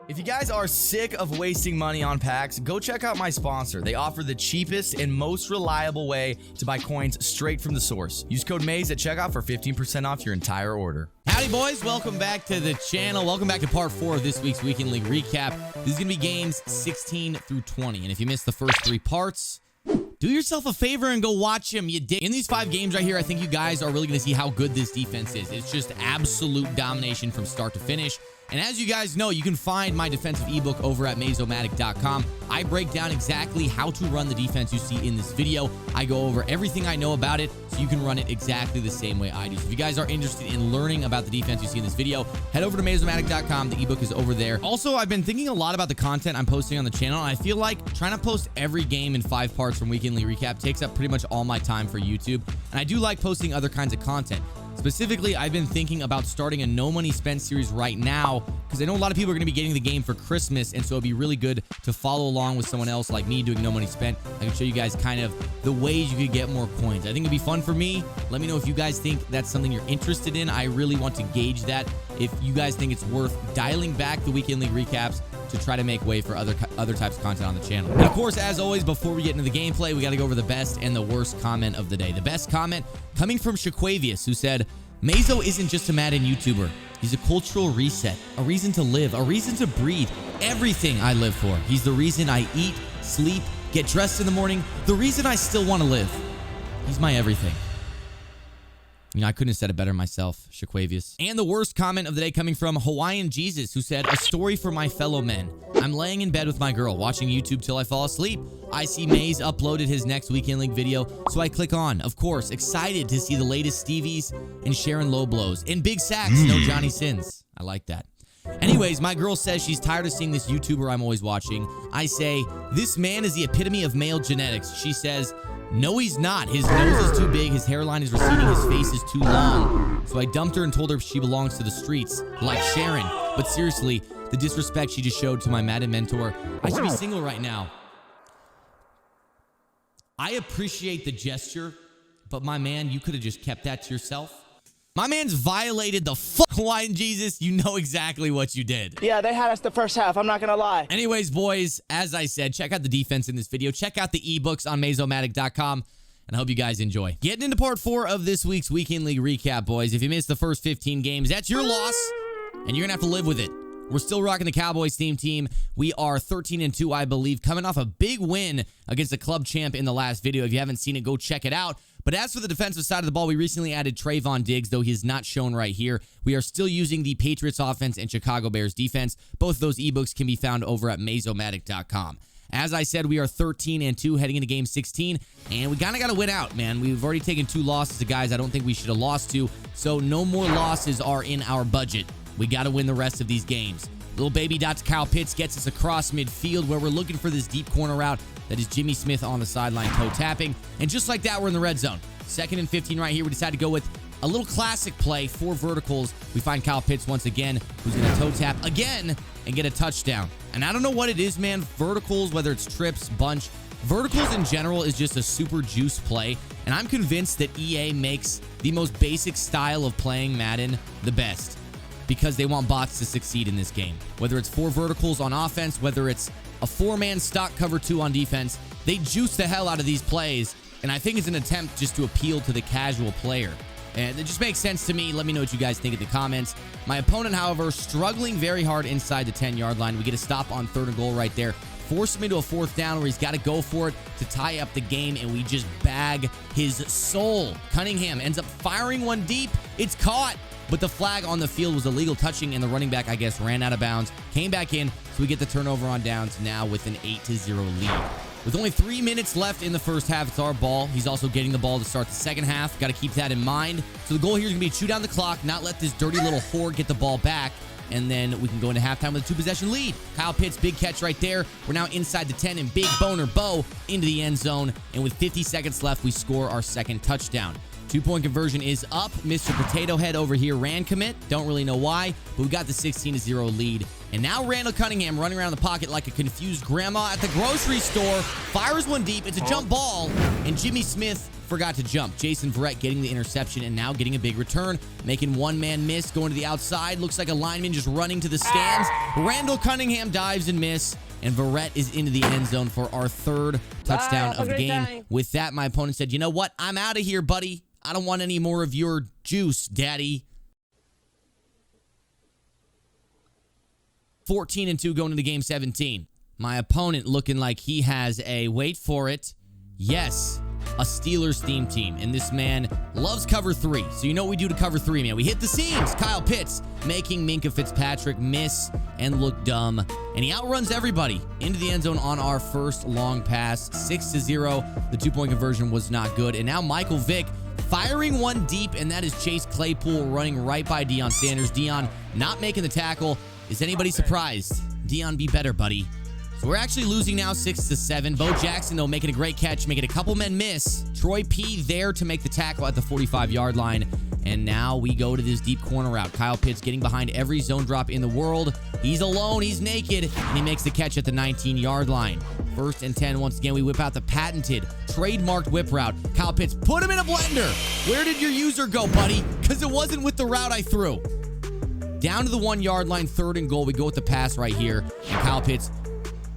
If you guys are sick of wasting money on packs, go check out my sponsor. They offer the cheapest and most reliable way to buy coins straight from the source. Use code MAZE at checkout for 15% off your entire order. Howdy, boys. Welcome back to the channel. Welcome back to part 4 of this week's Weekend League recap. This is going to be games 16 through 20. And if you missed the first 3 parts, do yourself a favor and go watch them. You did. In these 5 games right here, I think you guys are really going to see how good this defense is. It's just absolute domination from start to finish. And as you guys know, you can find my defensive ebook over at insanemaddenclips.com. I break down exactly how to run the defense you see in this video. I go over everything I know about it so you can run it exactly the same way I do. So if you guys are interested in learning about the defense you see in this video, head over to insanemaddenclips.com. The ebook is over there. Also, I've been thinking a lot about the content I'm posting on the channel, and I feel like trying to post every game in 5 parts from Weekend League Recap takes up pretty much all my time for YouTube. And I do like posting other kinds of content. Specifically, I've been thinking about starting a no money spent series right now because I know a lot of people are going to be getting the game for Christmas, and so it'd be really good to follow along with someone else like me doing no money spent. I can show you guys kind of the ways you could get more coins. I think it'd be fun for me. Let me know if you guys think that's something you're interested in. I really want to gauge that. If you guys think it's worth dialing back the Weekend League recaps to try to make way for other types of content on the channel. And of course, as always, before we get into the gameplay, we got to go over the best and the worst comment of the day. The best comment coming from Shaquavius, who said, Mazo isn't just a Madden YouTuber. He's a cultural reset, a reason to live, a reason to breathe, everything I live for. He's the reason I eat, sleep, get dressed in the morning, the reason I still want to live. He's my everything. You know, I couldn't have said it better myself, Shaquavius. And the worst comment of the day coming from Hawaiian Jesus, who said, a story for my fellow men. I'm laying in bed with my girl, watching YouTube till I fall asleep. I see Maze uploaded his next Weekend League video, so I click on. Of course, excited to see the latest Stevies and Sharon low blows. And big sacks, no Johnny Sins. I like that. Anyways, my girl says she's tired of seeing this YouTuber I'm always watching. I say, this man is the epitome of male genetics. She says, no, he's not. His nose is too big, his hairline is receding, his face is too long. So I dumped her and told her she belongs to the streets, like Sharon. But seriously, the disrespect she just showed to my Madden mentor. I should be single right now. I appreciate the gesture, but my man, you could have just kept that to yourself. My man's violated the Hawaiian Jesus. You know exactly what you did. Yeah, they had us the first half. I'm not going to lie. Anyways, boys, as I said, check out the defense in this video. Check out the ebooks on insanemaddenclips.com, and I hope you guys enjoy. Getting into part 4 of this week's Weekend League recap, boys. If you missed the first 15 games, that's your loss, and you're going to have to live with it. We're still rocking the Cowboys team. We are 13-2, I believe, coming off a big win against the club champ in the last video. If you haven't seen it, go check it out. But as for the defensive side of the ball, we recently added Trayvon Diggs, though he is not shown right here. We are still using the Patriots offense and Chicago Bears defense. Both of those ebooks can be found over at insanemaddenclips.com. As I said, we are 13-2 heading into game 16, and we kind of got to win out, man. We've already taken 2 losses to guys I don't think we should have lost to, so no more losses are in our budget. We got to win the rest of these games. Little baby dot to Kyle Pitts gets us across midfield where we're looking for this deep corner route. That is Jimmy Smith on the sideline toe tapping. And just like that, we're in the red zone. 2nd and 15 right here. We decided to go with a little classic play, 4 verticals. We find Kyle Pitts once again, who's going to toe tap again and get a touchdown. And I don't know what it is, man. Verticals, whether it's trips, bunch, verticals in general is just a super juice play. And I'm convinced that EA makes the most basic style of playing Madden the best, because they want bots to succeed in this game. Whether it's 4 verticals on offense, whether it's a 4-man stock cover 2 on defense, they juice the hell out of these plays, and I think it's an attempt just to appeal to the casual player. And it just makes sense to me. Let me know what you guys think in the comments. My opponent, however, struggling very hard inside the 10-yard line. We get a stop on 3rd and goal right there. Force him into a 4th down where he's got to go for it to tie up the game, and we just bag his soul. Cunningham ends up firing one deep. It's caught, but the flag on the field was illegal touching, and the running back, I guess, ran out of bounds, came back in, so we get the turnover on downs now with an 8-0 lead. With only 3 minutes left in the first half, it's our ball. He's also getting the ball to start the second half. Got to keep that in mind. So the goal here is going to be to chew down the clock, not let this dirty little whore get the ball back, and then we can go into halftime with a 2-possession lead. Kyle Pitts, big catch right there. We're now inside the 10, and big boner Bo into the end zone, and with 50 seconds left, we score our 2nd touchdown. 2-point conversion is up. Mr. Potato Head over here ran commit. Don't really know why, but we got the 16-0 lead. And now Randall Cunningham running around the pocket like a confused grandma at the grocery store. Fires one deep. It's a jump ball. And Jimmy Smith forgot to jump. Jason Verrett getting the interception and now getting a big return, making one-man miss, going to the outside. Looks like a lineman just running to the stands. Randall Cunningham dives and miss, and Verrett is into the end zone for our third touchdown of the game. With that, my opponent said, you know what? I'm out of here, buddy. I don't want any more of your juice, daddy. 14-2 going into game 17. My opponent looking like he has a, wait for it, yes, a Steelers theme team. And this man loves cover 3. So you know what we do to cover 3, man. We hit the seams. Kyle Pitts making Minkah Fitzpatrick miss and look dumb. And he outruns everybody into the end zone on our first long pass. 6-0. The 2-point conversion was not good. And now Michael Vick firing one deep, and that is Chase Claypool running right by Deion Sanders. Deion not making the tackle. Is anybody surprised? Deion, be better, buddy. So we're actually losing now 6-7. Bo Jackson, though, making a great catch, making a couple men miss. Troy P there to make the tackle at the 45-yard line. And now we go to this deep corner route. Kyle Pitts getting behind every zone drop in the world. He's alone. He's naked. And he makes the catch at the 19-yard line. 1st and 10. Once again, we whip out the patented, trademarked whip route. Kyle Pitts, put him in a blender. Where did your user go, buddy? Because it wasn't with the route I threw. Down to the 1-yard line, 3rd and goal. We go with the pass right here. And Kyle Pitts,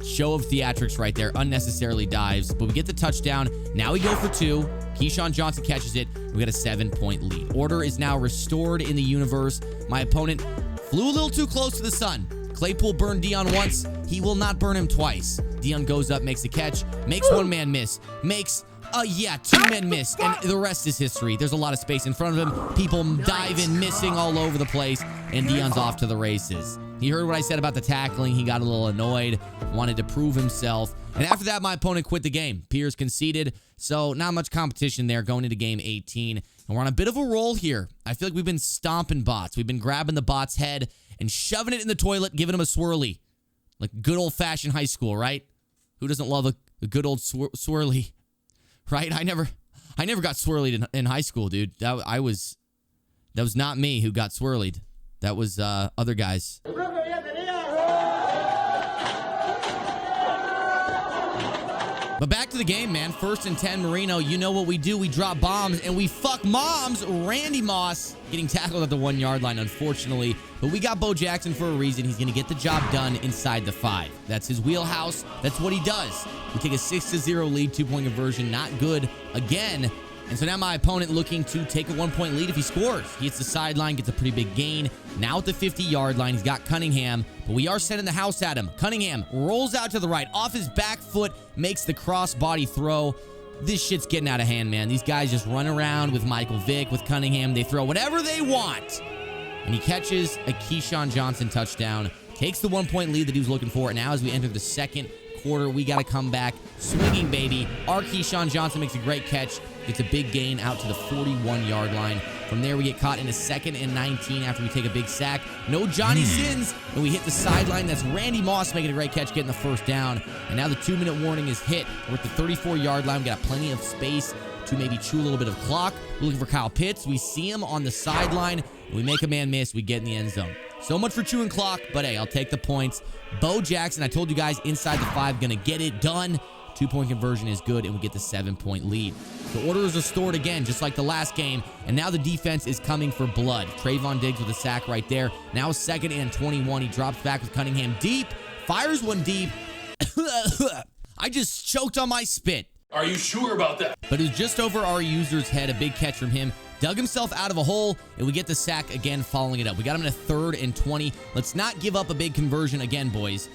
show of theatrics right there, unnecessarily dives, but we get the touchdown. Now we go for 2. Keyshawn Johnson catches it. We got a 7-point lead. Order is now restored in the universe. My opponent flew a little too close to the sun. Claypool burned Deion once. He will not burn him twice. Deion goes up, makes the catch, makes one man miss, makes 2 men miss, and the rest is history. There's a lot of space in front of him. People diving, missing all over the place, and Deion's off to the races. He heard what I said about the tackling. He got a little annoyed, wanted to prove himself. And after that, my opponent quit the game. Pierce conceded, so not much competition there going into game 18. And we're on a bit of a roll here. I feel like we've been stomping bots. We've been grabbing the bot's head and shoving it in the toilet, giving him a swirly. Like good old-fashioned high school, right? Who doesn't love a good old swirly? Right? I never got swirlied in high school, dude. That was not me who got swirlied. That was other guys. But back to the game, man. 1st and 10, Marino. You know what we do. We drop bombs, and we fuck moms. Randy Moss getting tackled at the 1-yard line, unfortunately. But we got Bo Jackson for a reason. He's going to get the job done inside the 5. That's his wheelhouse. That's what he does. We take a 6-0 lead, 2-point conversion. Not good again. And so now my opponent looking to take a 1-point lead if he scores. He hits the sideline, gets a pretty big gain. Now at the 50-yard line, he's got Cunningham, but we are sending the house at him. Cunningham rolls out to the right, off his back foot, makes the cross-body throw. This shit's getting out of hand, man. These guys just run around with Michael Vick, with Cunningham. They throw whatever they want. And he catches a Keyshawn Johnson touchdown, takes the 1-point lead that he was looking for. And now as we enter the second quarter, we got to come back swinging, baby. Our Keyshawn Johnson makes a great catch. Gets a big gain out to the 41-yard line. From there, we get caught in a 2nd and 19 after we take a big sack. No Johnny Sins, and we hit the sideline. That's Randy Moss making a great catch, getting the 1st down. And now the 2-minute warning is hit. We're at the 34-yard line. We got plenty of space to maybe chew a little bit of clock. We're looking for Kyle Pitts. We see him on the sideline. We make a man miss. We get in the end zone. So much for chewing clock, but hey, I'll take the points. Bo Jackson, I told you guys, inside the 5, gonna get it done. 2-point conversion is good, and we get the 7-point lead. The order is restored again, just like the last game, and now the defense is coming for blood. Trayvon Diggs with a sack right there. Now 2nd and 21. He drops back with Cunningham deep, fires one deep. I just choked on my spit. Are you sure about that? But it was just over our user's head. A big catch from him. Dug himself out of a hole, and we get the sack again, following it up. We got him in a 3rd and 20. Let's not give up a big conversion again, boys.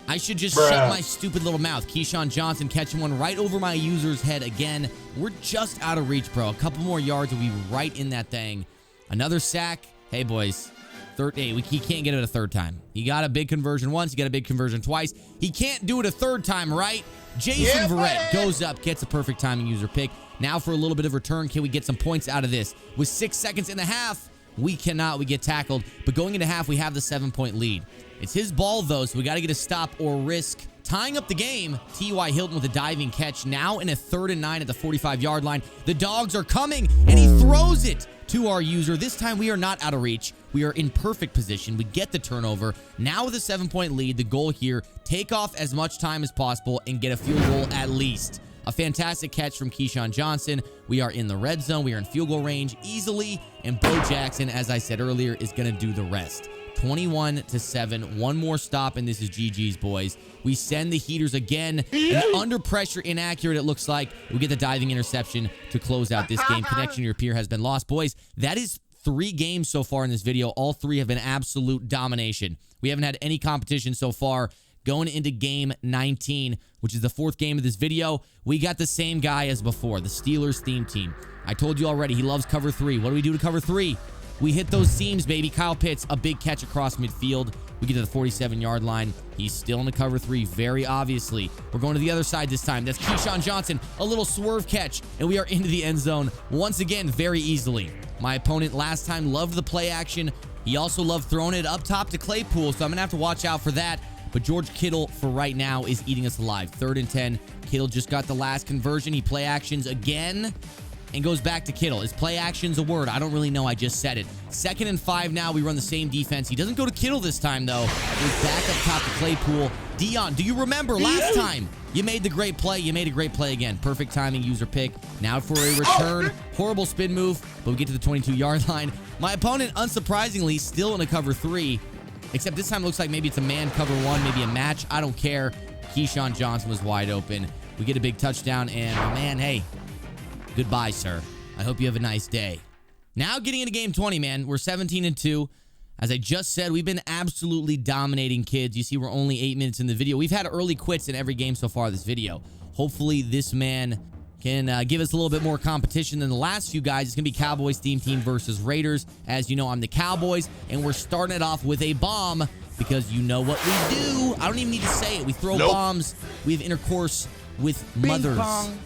I should just shut my stupid little mouth. Keyshawn Johnson catching one right over my user's head again. We're just out of reach, bro. A couple more yards and we'll be right in that thing. Another sack. Hey, boys. He can't get it a 3rd time. He got a big conversion once. He got a big conversion twice. He can't do it a 3rd time, right? Jason Verrett goes up, gets a perfect timing user pick. Now for a little bit of return. Can we get some points out of this? With 6 seconds in the half, we cannot. We get tackled. But going into half, we have the 7-point lead. It's his ball, though, so we got to get a stop or risk tying up the game. T.Y. Hilton with a diving catch. Now in a 3rd and 9 at the 45-yard line. The dogs are coming, and he throws it to our user. This time we are not out of reach. We are in perfect position. We get the turnover. Now with a 7-point lead, the goal here, take off as much time as possible and get a field goal at least. A fantastic catch from Keyshawn Johnson. We are in the red zone. We are in field goal range easily. And Bo Jackson, as I said earlier, is going to do the rest. 21-7. One more stop, and this is GG's, boys. We send the heaters again. And under pressure, inaccurate, it looks like. We get the diving interception to close out this game. Connection to your peer has been lost. Boys, that is 3 games so far in this video. All 3 have been absolute domination. We haven't had any competition so far. Going into game 19, which is the 4th game of this video, we got the same guy as before, the Steelers theme team. I told you already, he loves cover 3. What do we do to cover 3? We hit those seams, baby. Kyle Pitts, a big catch across midfield. We get to the 47-yard line. He's still in the cover 3, very obviously. We're going to the other side this time. That's Keyshawn Johnson, a little swerve catch, and we are into the end zone once again very easily. My opponent last time loved the play action. He also loved throwing it up top to Claypool, so I'm going to have to watch out for that. But George Kittle, for right now, is eating us alive. 3rd and 10. Kittle just got the last conversion. He play actions again and goes back to Kittle. Is play actions a word? I don't really know. I just said it. 2nd and 5 now. We run the same defense. He doesn't go to Kittle this time, though. He's back up top to Claypool. Dion, do you remember last time? You made the great play. You made a great play again. Perfect timing, user pick. Now for a return. Horrible spin move, but we get to the 22-yard line. My opponent, unsurprisingly, still in a cover 3. Except this time it looks like maybe it's a man cover 1, maybe a match. I don't care. Keyshawn Johnson was wide open. We get a big touchdown, and man, hey, goodbye, sir. I hope you have a nice day. Now getting into game 20, man. We're 17-2. As I just said, we've been absolutely dominating, kids. You see, we're only 8 minutes in the video. We've had early quits in every game so far this video. Hopefully, this man can give us a little bit more competition than the last few guys. It's going to be Cowboys theme team versus Raiders. As you know, I'm the Cowboys, and we're starting it off with a bomb because you know what we do. I don't even need to say it. We throw bombs. We have intercourse with mothers.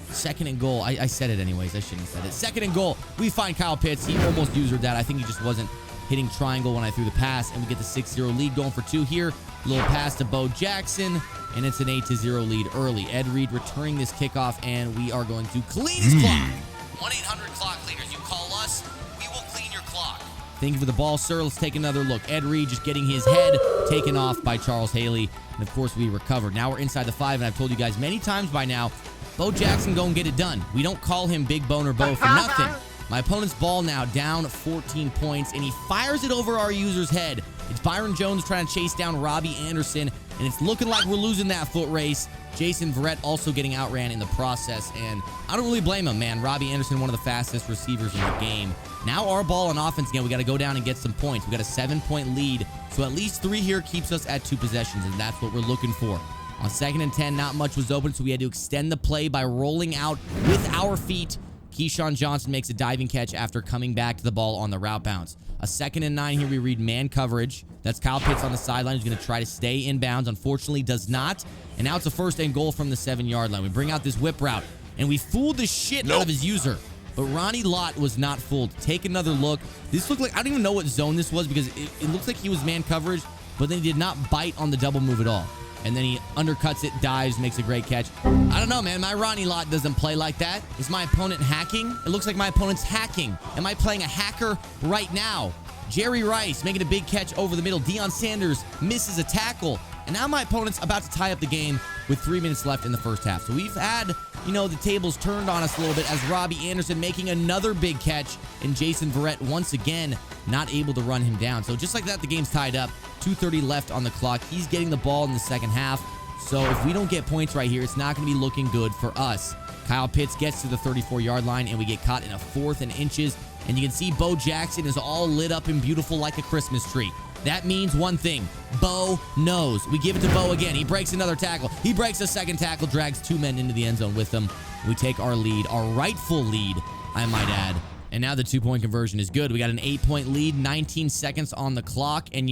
Second and goal. I said it anyways. I shouldn't have said it. 2nd and goal. We find Kyle Pitts. He almost usered that. I think he just wasn't hitting triangle when I threw the pass, and we get the 6-0 lead going for 2 here. Little pass to Bo Jackson, and it's an 8-0 lead early. Ed Reed returning this kickoff, and we are going to clean his clock. 1-800-CLOCK cleaners. You call us, we will clean your clock. Thank you for the ball, sir. Let's take another look. Ed Reed just getting his head taken off by Charles Haley, and of course we recovered. Now we're inside the 5, and I've told you guys many times by now, Bo Jackson go and get it done. We don't call him Big Boner Bo for nothing. My opponent's ball now down 14 points, and he fires it over our user's head. It's Byron Jones trying to chase down Robbie Anderson, and it's looking like we're losing that foot race. Jason Verrett also getting outran in the process, and I don't really blame him, man. Robbie Anderson, one of the fastest receivers in the game. Now our ball on offense again. We got to go down and get some points. We got a 7-point lead, so at least 3 here keeps us at 2 possessions, and that's what we're looking for. On 2nd and 10, not much was open, so we had to extend the play by rolling out with our feet. Keyshawn Johnson makes a diving catch after coming back to the ball on the route bounce. A 2nd and 9 here. We read man coverage. That's Kyle Pitts on the sideline, who's going to try to stay inbounds. Unfortunately, does not. And now it's a 1st and goal from the 7-yard line. We bring out this whip route, and we fooled the shit out of his user. But Ronnie Lott was not fooled. Take another look. This looked like, I don't even know what zone this was because it looks like he was man coverage, but then he did not bite on the double move at all. And then he undercuts it, dives, makes a great catch. I don't know, man. My Ronnie Lott doesn't play like that. Is my opponent hacking? It looks like my opponent's hacking. Am I playing a hacker right now? Jerry Rice making a big catch over the middle. Deion Sanders misses a tackle. And now my opponent's about to tie up the game with 3 minutes left in the first half. So we've had, the tables turned on us a little bit as Robbie Anderson making another big catch, and Jason Verrett once again not able to run him down. So just like that, the game's tied up. 2:30 left on the clock. He's getting the ball in the second half. So if we don't get points right here, it's not going to be looking good for us. Kyle Pitts gets to the 34-yard line, and we get caught in a 4th and inches. And you can see Bo Jackson is all lit up and beautiful like a Christmas tree. That means one thing. Bo knows. We give it to Bo again. He breaks another tackle. He breaks a 2nd tackle, drags 2 men into the end zone with him. We take our lead, our rightful lead, I might add. And now the 2-point conversion is good. We got an 8-point lead, 19 seconds on the clock. And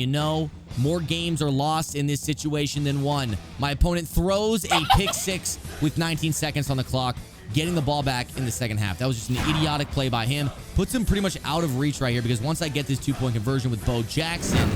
more games are lost in this situation than won. My opponent throws a pick 6 with 19 seconds on the clock, getting the ball back in the second half. That was just an idiotic play by him. Puts him pretty much out of reach right here because once I get this 2-point conversion with Bo Jackson,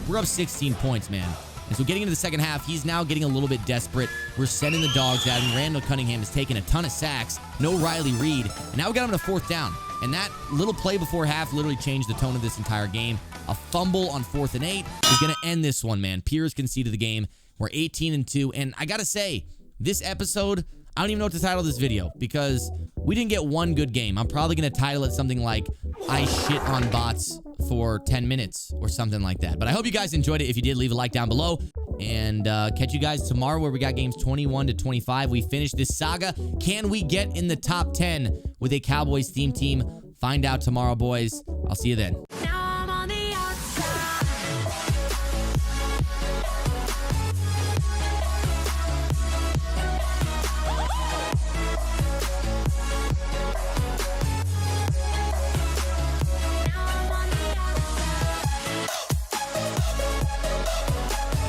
we're up 16 points, man. And so getting into the second half, he's now getting a little bit desperate. We're sending the dogs at him. Randall Cunningham has taken a ton of sacks. No Riley Reed. And now we got him to 4th down. And that little play before half literally changed the tone of this entire game. A fumble on 4th and 8 is going to end this one, man. Pierce conceded the game. We're 18-2. And I got to say, This episode, I don't even know what to title this video because we didn't get one good game. I'm probably going to title it something like, I shit on bots for 10 minutes or something like that. But I hope you guys enjoyed it. If you did, leave a like down below. And catch you guys tomorrow where we got games 21 to 25. We finished this saga. Can we get in the top 10 with a Cowboys theme team? Find out tomorrow, boys. I'll see you then.